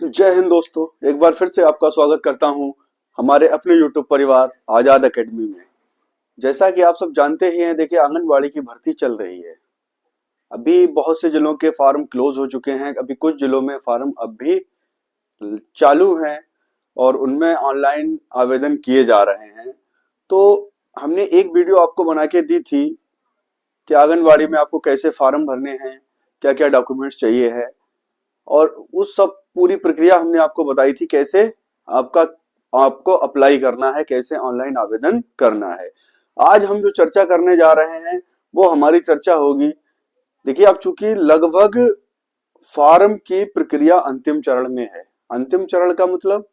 जय हिंद दोस्तों। एक बार फिर से आपका स्वागत करता हूं हमारे अपने YouTube परिवार आजाद एकेडमी में। जैसा कि आप सब जानते ही हैं, देखिए आंगनबाड़ी की भर्ती चल रही है। अभी बहुत से जिलों के फार्म क्लोज हो चुके हैं, अभी कुछ जिलों में फार्म अब भी चालू हैं और उनमें ऑनलाइन आवेदन किए जा रहे हैं। तो हमने एक वीडियो आपको बना के दी थी कि आंगनबाड़ी में आपको कैसे फार्म भरने हैं, क्या क्या डॉक्यूमेंट्स चाहिए है, और उस सब पूरी प्रक्रिया हमने आपको बताई थी कैसे आपका आपको अप्लाई करना है, कैसे ऑनलाइन आवेदन करना है। आज हम जो चर्चा करने जा रहे हैं वो हमारी चर्चा होगी। देखिए, अब चूंकि लगभग फॉर्म की प्रक्रिया अंतिम चरण में है। अंतिम चरण का मतलब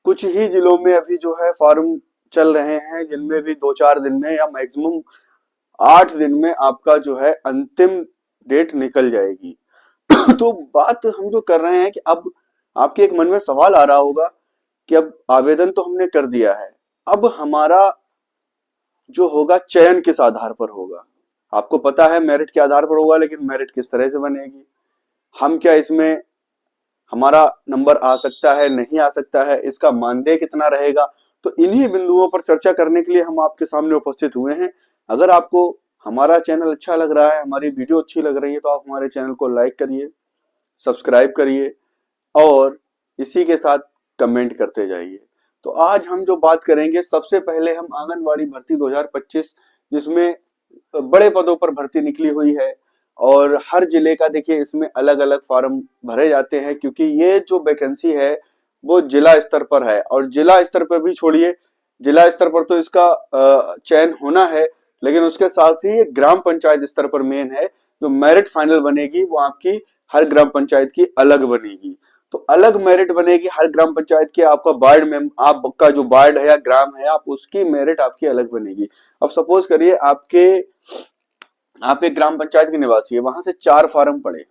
कुछ ही जिलों में अभी जो है फॉर्म चल रहे हैं, जिनमें भी 2-4 दिन में या मैक्सिमम 8 दिन में आपका जो है अंतिम डेट निकल जाएगी। तो बात हम जो कर रहे हैं कि अब आपके एक मन में सवाल आ रहा होगा कि अब आवेदन तो हमने कर दिया है, अब हमारा जो होगा चयन किस आधार पर होगा। आपको पता है मेरिट के आधार पर होगा, लेकिन मेरिट किस तरह से बनेगी, हम क्या इसमें हमारा नंबर आ सकता है, नहीं आ सकता है, इसका मानदेय कितना रहेगा। तो इन्हीं बिंदुओं पर चर्चा करने के लिए हम आपके सामने उपस्थित हुए हैं। अगर आपको हमारा चैनल अच्छा लग रहा है, हमारी वीडियो अच्छी लग रही है, तो आप हमारे चैनल को लाइक करिए, सब्सक्राइब करिए और इसी के साथ कमेंट करते जाइए। तो आज हम जो बात करेंगे, सबसे पहले हम आंगनवाड़ी भर्ती 2025, जिसमें बड़े पदों पर भर्ती निकली हुई है और हर जिले का देखिए इसमें अलग अलग फॉर्म भरे जाते हैं, क्योंकि ये जो वैकेंसी है वो जिला स्तर पर है। और जिला स्तर पर भी छोड़िए, जिला स्तर पर तो इसका चयन होना है, लेकिन उसके साथ ही ग्राम पंचायत स्तर पर मेन है। जो मेरिट फाइनल बनेगी वो आपकी हर ग्राम पंचायत की अलग बनेगी। तो अलग मेरिट बनेगी हर ग्राम पंचायत की। आपका वार्ड में आपका जो वार्ड है या ग्राम है, आप उसकी मेरिट आपकी अलग बनेगी। अब सपोज करिए आप एक ग्राम पंचायत के निवासी है, वहां से 4 फार्म पड़े,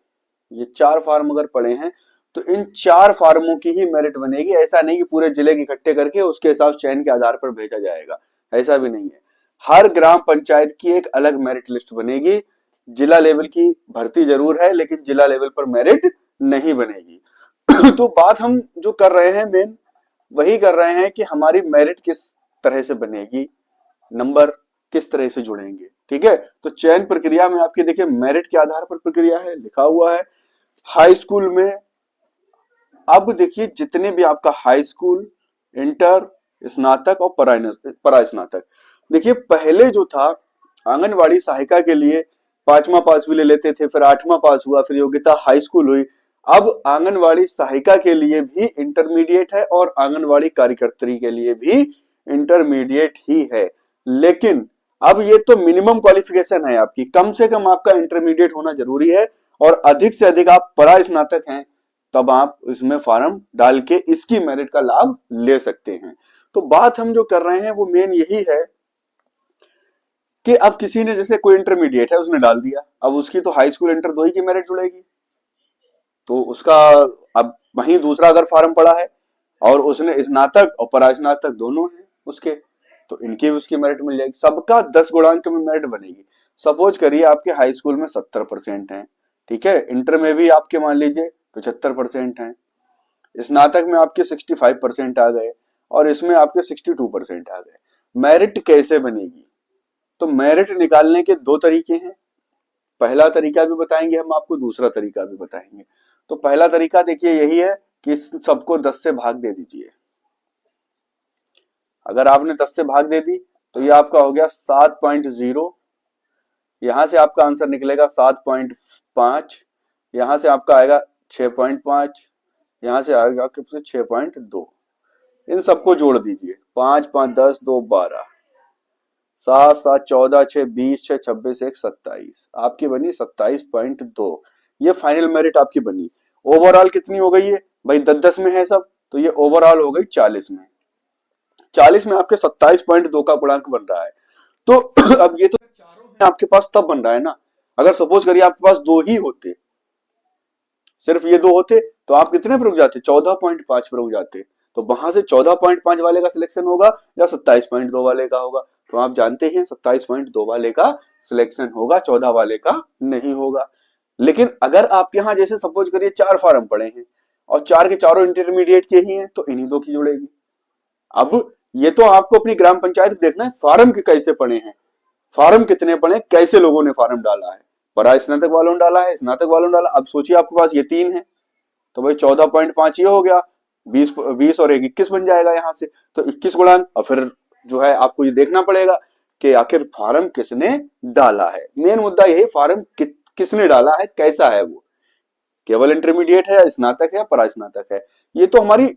ये 4 फार्म अगर पड़े हैं तो इन 4 फार्मों की ही मेरिट बनेगी। ऐसा नहीं कि पूरे जिले की इकट्ठे करके उसके हिसाब चयन के आधार पर भेजा जाएगा, ऐसा भी नहीं है। हर ग्राम पंचायत की एक अलग मेरिट लिस्ट बनेगी। जिला लेवल की भर्ती जरूर है, लेकिन जिला लेवल पर मेरिट नहीं बनेगी। तो बात हम जो कर रहे हैं मेन वही कर रहे हैं कि हमारी मेरिट किस तरह से बनेगी, नंबर किस तरह से जुड़ेंगे। ठीक है, तो चयन प्रक्रिया में आपके देखिए मेरिट के आधार पर प्रक्रिया है, लिखा हुआ है। हाई स्कूल में अब देखिए जितने भी आपका हाई स्कूल, इंटर, स्नातक और परा स्नातक, देखिए पहले जो था आंगनवाड़ी सहायिका के लिए 5वां पास भी ले लेते थे, फिर 8वां पास हुआ, फिर योग्यता हाई स्कूल हुई। अब आंगनवाड़ी सहायिका के लिए भी इंटरमीडिएट है और आंगनवाड़ी कार्यकर्त्री के लिए भी इंटरमीडिएट ही है। लेकिन अब ये तो मिनिमम क्वालिफिकेशन है आपकी, कम से कम आपका इंटरमीडिएट होना जरूरी है, और अधिक से अधिक आप परा स्नातक हैं तब आप इसमें फॉर्म डाल के इसकी मेरिट का लाभ ले सकते हैं। तो बात हम जो कर रहे हैं वो मेन यही है कि अब किसी ने, जैसे कोई इंटरमीडिएट है उसने डाल दिया, अब उसकी तो हाई स्कूल इंटर दो ही की मेरिट जुड़ेगी, तो उसका अब वहीं दूसरा अगर फॉर्म पड़ा है और उसने स्नातक और परास्नातक दोनों हैं उसके, तो इनकी भी उसकी मेरिट मिल जाएगी। सबका 10 गुणांक में मेरिट बनेगी। सपोज करिए आपके हाई स्कूल में 70% है, ठीक है, इंटर में भी आपके मान लीजिए 75% है, स्नातक में आपके 65% आ गए और इसमें आपके 62% आ गए। मेरिट कैसे बनेगी? तो मेरिट निकालने के 2 तरीके हैं। पहला तरीका भी बताएंगे हम आपको, दूसरा तरीका भी बताएंगे। तो पहला तरीका देखिए यही है कि सबको 10 से भाग दे दीजिए। अगर आपने 10 से भाग दे दी तो ये आपका हो गया 7.0, यहां से आपका आंसर निकलेगा 7.5, यहां से आपका आएगा 6.5, यहां से आएगा आपके 6.2। इन सबको जोड़ दीजिए, 5 5 10 2 12, 7 7 14 6 20 6 26 1 27, आपकी बनी 27.2। ये फाइनल मेरिट आपकी बनी। ओवरऑल कितनी हो गई है भाई? 10-10 में है सब, तो ये ओवरऑल हो गई 40 में। 40 में आपके 27.2 का गुणांक बन रहा है। तो अब ये तो चारों हैं आपके पास, तब बन रहा है ना। अगर सपोज करिए आपके पास 2 ही होते, सिर्फ ये 2 होते, तो आप कितने पर रुक जाते? 14.5 पर रुक जाते। तो वहां से 14.5 वाले का सिलेक्शन होगा या 27.2 वाले का होगा? तो आप जानते हैं 27.2 वाले का सिलेक्शन होगा, 14 वाले का नहीं होगा। लेकिन अगर आपके यहाँ जैसे सपोज करिए 4 फार्म पड़े हैं और 4 के चारों इंटरमीडिएट के ही हैं तो इन्हीं दो की जोड़ेगी। अब ये तो आपको अपनी ग्राम पंचायत देखना है फार्म के कैसे पड़े हैं, फार्म कितने पड़े, कैसे लोगों ने फार्म डाला है, परा स्नातक वालों ने डाला है, स्नातक वालों ने डाला। अब सोचिए आपके पास ये 3 है तो भाई 14.5 ये हो गया, 20 और 21 बन जाएगा यहाँ से। तो 21 गुणांक, और फिर जो है आपको ये देखना पड़ेगा कि आखिर फार्म किसने डाला है। मेन मुद्दा यही, फार्म किसने डाला है, कैसा है वो, केवल इंटरमीडिएट है या स्नातक है या परास्नातक है। ये तो हमारी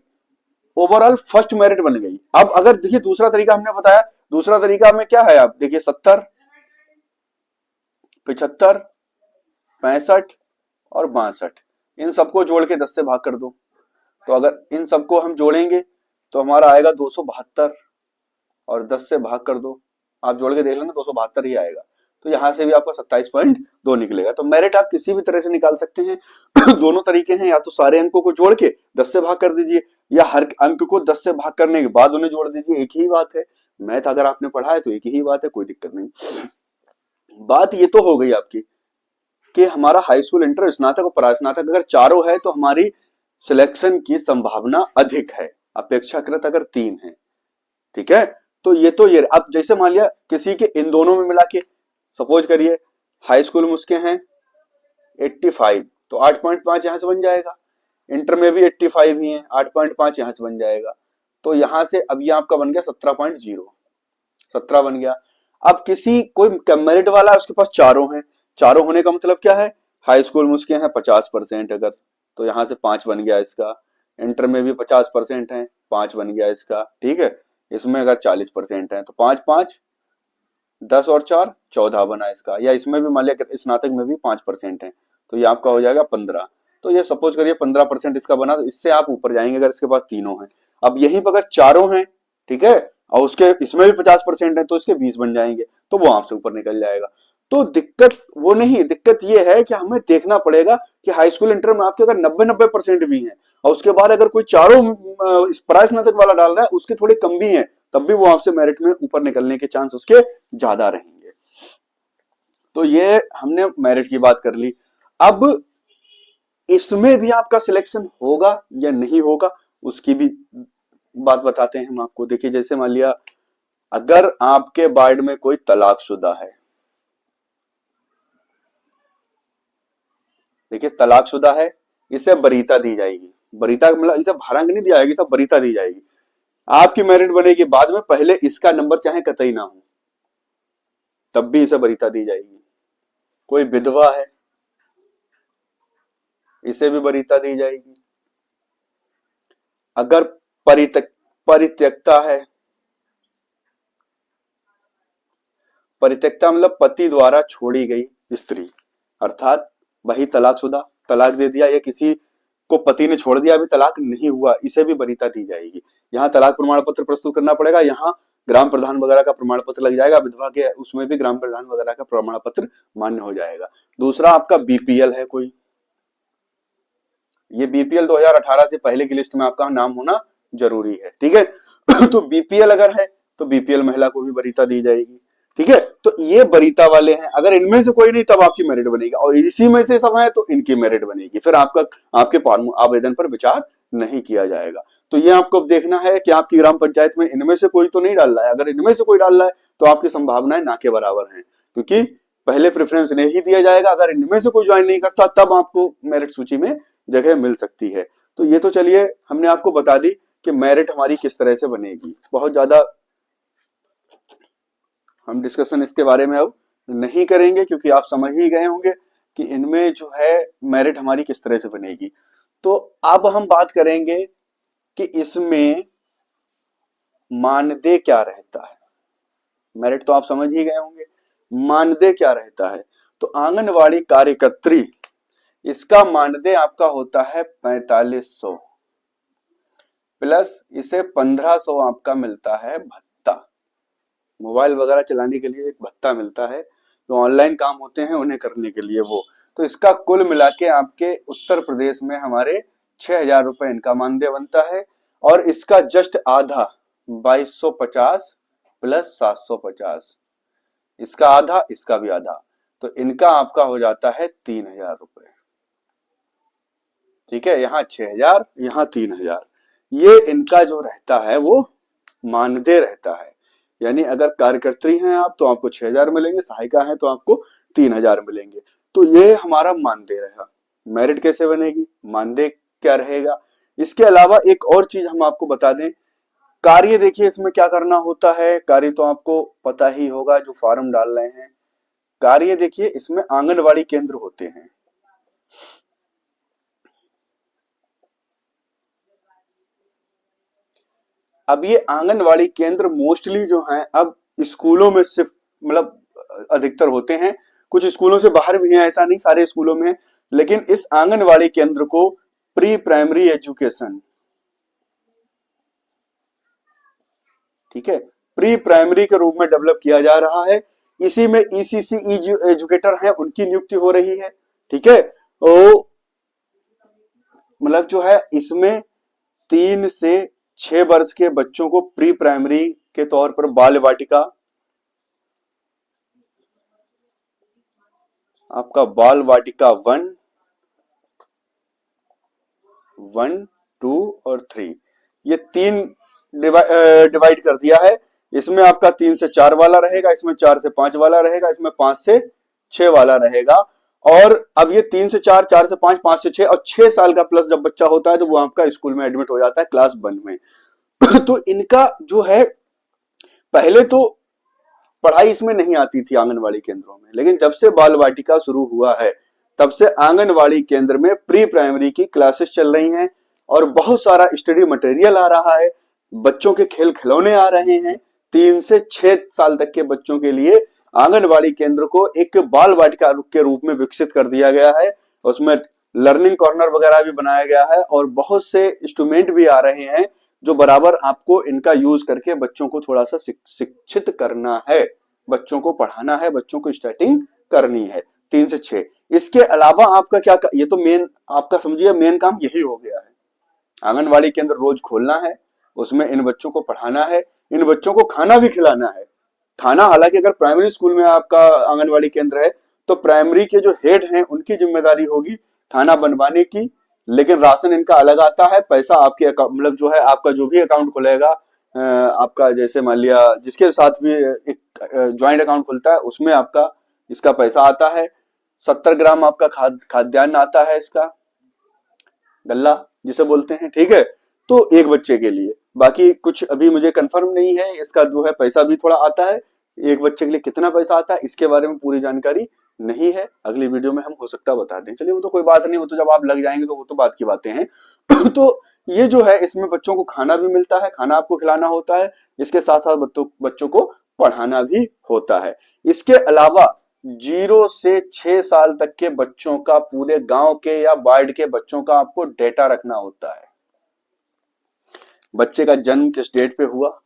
ओवरऑल फर्स्ट मेरिट बन गई। अब अगर देखिए दूसरा तरीका हमने बताया, दूसरा तरीका में क्या है, आप देखिए 70, 75, 65 और 62, इन सबको जोड़ के 10 से भाग कर दो। तो अगर इन सबको हम जोड़ेंगे तो हमारा आएगा 272 और 10 से भाग कर दो, आप जोड़ के देख लेना 272 ही आएगा। तो यहां से भी आपका 27.2 निकलेगा। तो मेरिट आप किसी भी तरह से निकाल सकते हैं दोनों तरीके हैं, या तो सारे अंकों को जोड़ के 10 से भाग कर दीजिए, या हर अंक को 10 से भाग करने के बाद उन्हें जोड़ दीजिए, एक ही बात है। मैथ अगर आपने पढ़ा है तो एक ही बात है, कोई दिक्कत नहीं। बात ये तो हो गई आपकी कि हमारा हाई स्कूल, इंटर, स्नातक और परास्नातक अगर चारों है तो हमारी सिलेक्शन की संभावना अधिक है अपेक्षाकृत अगर 3 है, ठीक है। तो ये अब जैसे मान लिया किसी के इन दोनों में मिला के, सपोज करिए हाई स्कूल में उसके हैं 85, तो 8.5 यहां से बन जाएगा, इंटर में भी 85 ही है, 8.5 यहां से बन जाएगा। तो यहां से अब ये आपका बन गया 17.0, 17 बन गया। अब किसी कोई मेरिट वाला है, उसके पास चारों हैं, चारों होने का मतलब क्या है, हाई स्कूल में उसके हैं 50% अगर, तो यहां से 5 बन गया इसका, इंटर में भी 50% है, 5 बन गया इसका, ठीक है। इसमें अगर 40% है तो 5 5, 10 और 4 14 बना इसका, या इसमें भी मान लिया स्नातक में भी 5% है तो ये आपका हो जाएगा 15। तो ये सपोज करिए 15% इसका बना, तो इससे आप ऊपर जाएंगे अगर इसके पास तीनों हैं। अब यहीं पर अगर चारों हैं, ठीक है, और उसके इसमें भी 50% है तो इसके 20 बन जाएंगे, तो वो आपसे ऊपर निकल जाएगा। तो दिक्कत वो नहीं, दिक्कत ये है कि हमें देखना पड़ेगा कि हाई स्कूल इंटर में आपके अगर 90% भी हैं और उसके बाद अगर कोई चारों परास्नातक वाला डाल रहा है, उसके थोड़े कम भी हैं, तब भी वो आपसे मेरिट में ऊपर निकलने के चांस उसके ज्यादा रहेंगे। तो ये हमने मेरिट की बात कर ली। अब इसमें भी आपका सिलेक्शन होगा या नहीं होगा उसकी भी बात बताते हैं हम आपको। देखिए जैसे मान लिया अगर आपके वार्ड में कोई तलाकशुदा है, देखिए तलाकशुदा है, इसे वरीयता दी जाएगी। वरीयता मतलब इसे भारांक नहीं दिया जाएगी, सब वरीयता दी जाएगी। आपकी मेरिट बनेगी बाद में, पहले इसका नंबर चाहे कतई ना हो तब भी इसे वरीयता दी जाएगी। कोई विधवा है, इसे भी वरीयता दी जाएगी। अगर परित्यक्ता है, परित्यक्ता मतलब पति द्वारा छोड़ी गई स्त्री, अर्थात वही तलाकशुदा, तलाक दे दिया, या किसी को पति ने छोड़ दिया अभी तलाक नहीं हुआ, इसे भी वरीयता दी जाएगी। यहाँ तलाक प्रमाण पत्र प्रस्तुत करना पड़ेगा, यहाँ ग्राम प्रधान वगैरह का प्रमाण पत्र लग जाएगा, विधवा के उसमें भी ग्राम प्रधान वगैरह का प्रमाण पत्र मान्य हो जाएगा। दूसरा आपका बीपीएल है कोई, ये बीपीएल 2018 से पहले की लिस्ट में आपका नाम होना जरूरी है, ठीक है। तो बीपीएल अगर है तो बीपीएल महिला को भी वरीयता दी जाएगी, ठीक है। तो ये वरीयता वाले हैं, अगर इनमें से कोई नहीं तब आपकी मेरिट बनेगी, और इसी में से सब है तो इनकी मेरिट बनेगी, फिर आपका आपके आवेदन पर विचार नहीं किया जाएगा। तो ये आपको देखना है कि आपकी ग्राम पंचायत में इनमें से कोई तो नहीं डाल रहा है, अगर इनमें से कोई डाल रहा है तो आपकी संभावनाएं ना के बराबर हैं, क्योंकि पहले प्रेफरेंस इन्हें ही दिया जाएगा। अगर इनमें से कोई ज्वाइन नहीं करता तब आपको मेरिट सूची में जगह मिल सकती है। तो ये तो चलिए हमने आपको बता दी कि मेरिट हमारी किस तरह से बनेगी। बहुत ज्यादा हम डिस्कशन इसके बारे में अब नहीं करेंगे, क्योंकि आप समझ ही गए होंगे कि इनमें जो है मेरिट हमारी किस तरह से बनेगी। तो अब हम बात करेंगे कि इसमें मानदेय क्या रहता है। मेरिट तो आप समझ ही गए होंगे, मानदेय क्या रहता है। तो आंगनवाड़ी कार्यकर्त्री, इसका मानदेय आपका होता है 4500 प्लस इसे 1500 आपका मिलता है भत्ता। मोबाइल वगैरह चलाने के लिए एक भत्ता मिलता है, जो ऑनलाइन काम होते हैं उन्हें करने के लिए वो। तो इसका कुल मिला के आपके उत्तर प्रदेश में हमारे 6000 रुपए इनका मानदेय बनता है, और इसका जस्ट आधा 2250 प्लस 750, इसका आधा इसका भी आधा, तो इनका आपका हो जाता है 3000 रुपए। ठीक है, यहाँ 6,000, यहाँ 3,000। ये इनका जो रहता है वो मानदेय रहता है। यानी अगर कार्यकर्त्री हैं आप तो आपको 6,000 मिलेंगे, सहायिका हैं तो आपको 3,000 मिलेंगे। तो ये हमारा मानदेय रहेगा। मेरिट कैसे बनेगी, मानदेय क्या रहेगा। इसके अलावा एक और चीज हम आपको बता दें, कार्य देखिए इसमें क्या करना होता है। कार्य तो आपको पता ही होगा जो फॉर्म डाल रहे हैं। कार्य देखिए इसमें आंगनवाड़ी केंद्र होते हैं। अब ये आंगनवाड़ी केंद्र मोस्टली जो हैं अब स्कूलों में सिर्फ मतलब अधिकतर होते हैं। कुछ स्कूलों से बाहर भी हैं, ऐसा नहीं सारे स्कूलों में है। लेकिन इस आंगनवाड़ी केंद्र को प्री प्राइमरी एजुकेशन, ठीक है, प्री प्राइमरी के रूप में डेवलप किया जा रहा है। इसी में ईसीसी एजुकेटर हैं, उनकी नियुक्ति हो रही है। ठीक है, तो मतलब जो है इसमें 3 से 6 वर्ष के बच्चों को प्री प्राइमरी के तौर पर बाल वाटिका, आपका बाल वाटिका 1, 2 और 3, ये 3 डिवाइड कर दिया है। इसमें आपका 3 से 4 वाला रहेगा, इसमें 4 से 5 वाला रहेगा, इसमें 5 से 6 वाला रहेगा। और अब ये 3 से 4, 4 से 5, 5 से 6 और 6 साल का प्लस जब बच्चा होता है तो वो आपका स्कूल में एडमिट हो जाता है क्लास 1 में। तो इनका जो है पहले तो पढ़ाई इसमें नहीं आती थी आंगनवाड़ी केंद्रों में, लेकिन जब से बाल वाटिका शुरू हुआ है तब से आंगनवाड़ी केंद्र में प्री प्राइमरी की क्लासेस चल रही हैं और बहुत सारा स्टडी मटेरियल आ रहा है। बच्चों के खेल खिलौने आ रहे हैं। 3 से 6 साल तक के बच्चों के लिए आंगनवाड़ी केंद्र को एक बाल वाटिका के रूप में विकसित कर दिया गया है। उसमें लर्निंग कॉर्नर वगैरह भी बनाया गया है और बहुत से इंस्ट्रूमेंट भी आ रहे हैं जो बराबर आपको इनका यूज करके बच्चों को थोड़ा सा शिक्षित करना है, बच्चों को पढ़ाना है, बच्चों को स्टार्टिंग करनी है। 3 से 6। इसके अलावा आपका क्या, ये तो मेन आपका समझिए मेन काम यही हो गया है। आंगनवाड़ी केंद्र रोज खोलना है, उसमें इन बच्चों को पढ़ाना है, इन बच्चों को खाना भी खिलाना है। खाना हालांकि अगर प्राइमरी स्कूल में आपका आंगनवाड़ी केंद्र है तो प्राइमरी के जो हेड हैं उनकी जिम्मेदारी होगी खाना बनवाने की, लेकिन राशन इनका अलग आता है। पैसा आपके मतलब जो है आपका जो भी अकाउंट खुलेगा, आपका जैसे मान लिया जिसके साथ भी एक ज्वाइंट अकाउंट खुलता है उसमें आपका इसका पैसा आता है। 70 ग्राम आपका खाद्यान्न आता है, इसका गल्ला जिसे बोलते हैं। ठीक है, तो एक बच्चे के लिए, बाकी कुछ अभी मुझे कंफर्म नहीं है, इसका जो है पैसा भी थोड़ा आता है। एक बच्चे के लिए कितना पैसा आता है इसके बारे में पूरी जानकारी नहीं है, अगली वीडियो में हम हो सकता बता दें। चलिए वो तो कोई बात नहीं, वो तो जब आप लग जाएंगे तो वो तो बात की बातें हैं। तो ये जो है इसमें बच्चों को खाना भी मिलता है, खाना आपको खिलाना होता है, इसके साथ साथ बच्चों को पढ़ाना भी होता है। इसके अलावा 0 से 6 साल तक के बच्चों का, पूरे गांव के या वार्ड के बच्चों का आपको डेटा रखना होता है। बच्चे का जन्म किस डेट पे हुआ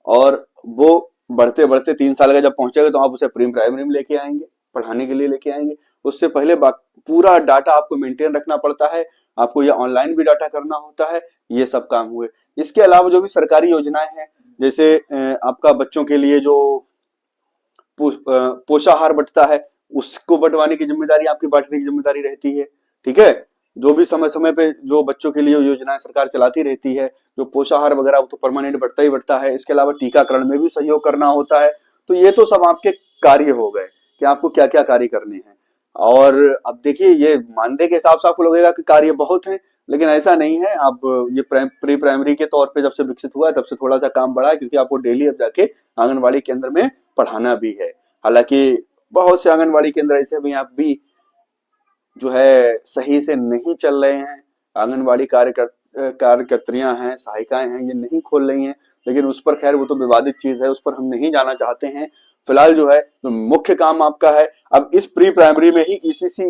और वो बढ़ते बढ़ते 3 साल का जब पहुंचेगा तो आप उसे प्री प्राइमरी में लेके आएंगे, पढ़ाने के लिए लेके आएंगे। उससे पहले पूरा डाटा आपको मेंटेन रखना पड़ता है, आपको ये ऑनलाइन भी डाटा करना होता है। ये सब काम हुए। इसके अलावा जो भी सरकारी योजनाएं हैं, जैसे आपका बच्चों के लिए जो पोषाहार बंटता है उसको बंटवाने की जिम्मेदारी आपकी, बांटने की जिम्मेदारी रहती है। ठीक है, जो भी समय समय पे जो बच्चों के लिए योजनाएं सरकार चलाती रहती है, जो पोषाहार वगैरह वो तो परमानेंट बढ़ता ही बढ़ता है। इसके अलावा टीकाकरण में भी सहयोग करना होता है। तो ये तो सब आपके कार्य हो गए कि आपको क्या क्या कार्य करने हैं। और अब देखिए ये मानदेय के हिसाब से आपको लगेगा कि कार्य बहुत है, लेकिन ऐसा नहीं है। आप ये प्री प्राइमरी के तौर पे जब से विकसित हुआ है तब से थोड़ा सा काम बढ़ा है, क्योंकि आपको डेली अब जाके आंगनबाड़ी केंद्र में पढ़ाना भी है। हालांकि बहुत से आंगनबाड़ी केंद्र ऐसे भी आप भी जो है सही से नहीं चल रहे हैं। आंगनबाड़ी कार्यकर्त्रियां हैं, सहायिकाएं हैं, ये नहीं खोल रही हैं, लेकिन उस पर खैर वो तो विवादित चीज है, उस पर हम नहीं जाना चाहते हैं। फिलहाल जो है तो मुख्य काम आपका है अब इस प्री प्राइमरी में ही ईसीसी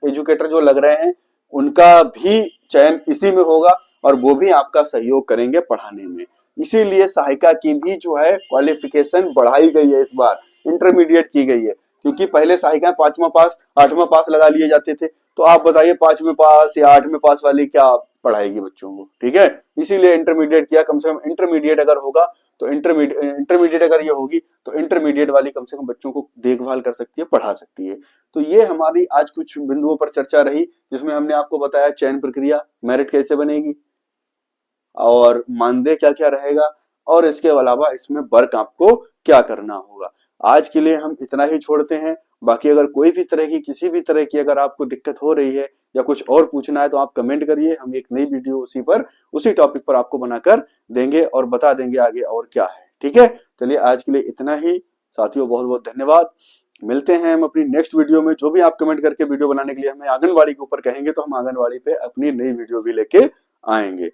एजुकेटर जो लग रहे हैं उनका भी चयन इसी में होगा और वो भी आपका सहयोग करेंगे पढ़ाने में। इसीलिए सहायिका की भी जो है क्वालिफिकेशन बढ़ाई गई है, इस बार इंटरमीडिएट की गई है। क्योंकि पहले सहायिकाएं 5वां पास 8वां पास लगा लिए जाते थे, तो आप बताइए 5वें पास या 8वें पास वाली क्या पढ़ाएगी बच्चों को। ठीक है, इसीलिए इंटरमीडिएट किया। कम से कम इंटरमीडिएट अगर होगा तो इंटरमीडिएट अगर ये होगी तो इंटरमीडिएट वाली कम से कम बच्चों को देखभाल कर सकती है, पढ़ा सकती है। तो ये हमारी आज कुछ बिंदुओं पर चर्चा रही, जिसमें हमने आपको बताया चयन प्रक्रिया, मेरिट कैसे बनेगी और मानदेय क्या क्या रहेगा, और इसके अलावा इसमें वर्क आपको क्या करना होगा। आज के लिए हम इतना ही छोड़ते हैं। बाकी अगर कोई भी तरह की किसी भी तरह की अगर आपको दिक्कत हो रही है या कुछ और पूछना है तो आप कमेंट करिए, हम एक नई वीडियो उसी टॉपिक पर आपको बनाकर देंगे और बता देंगे आगे और क्या है। ठीक है, चलिए आज के लिए इतना ही। साथियों बहुत बहुत धन्यवाद। मिलते हैं हम अपनी नेक्स्ट वीडियो में। जो भी आप कमेंट करके वीडियो बनाने के लिए हमें आंगनबाड़ी के ऊपर कहेंगे तो हम आंगनबाड़ी पे अपनी नई वीडियो भी लेके आएंगे।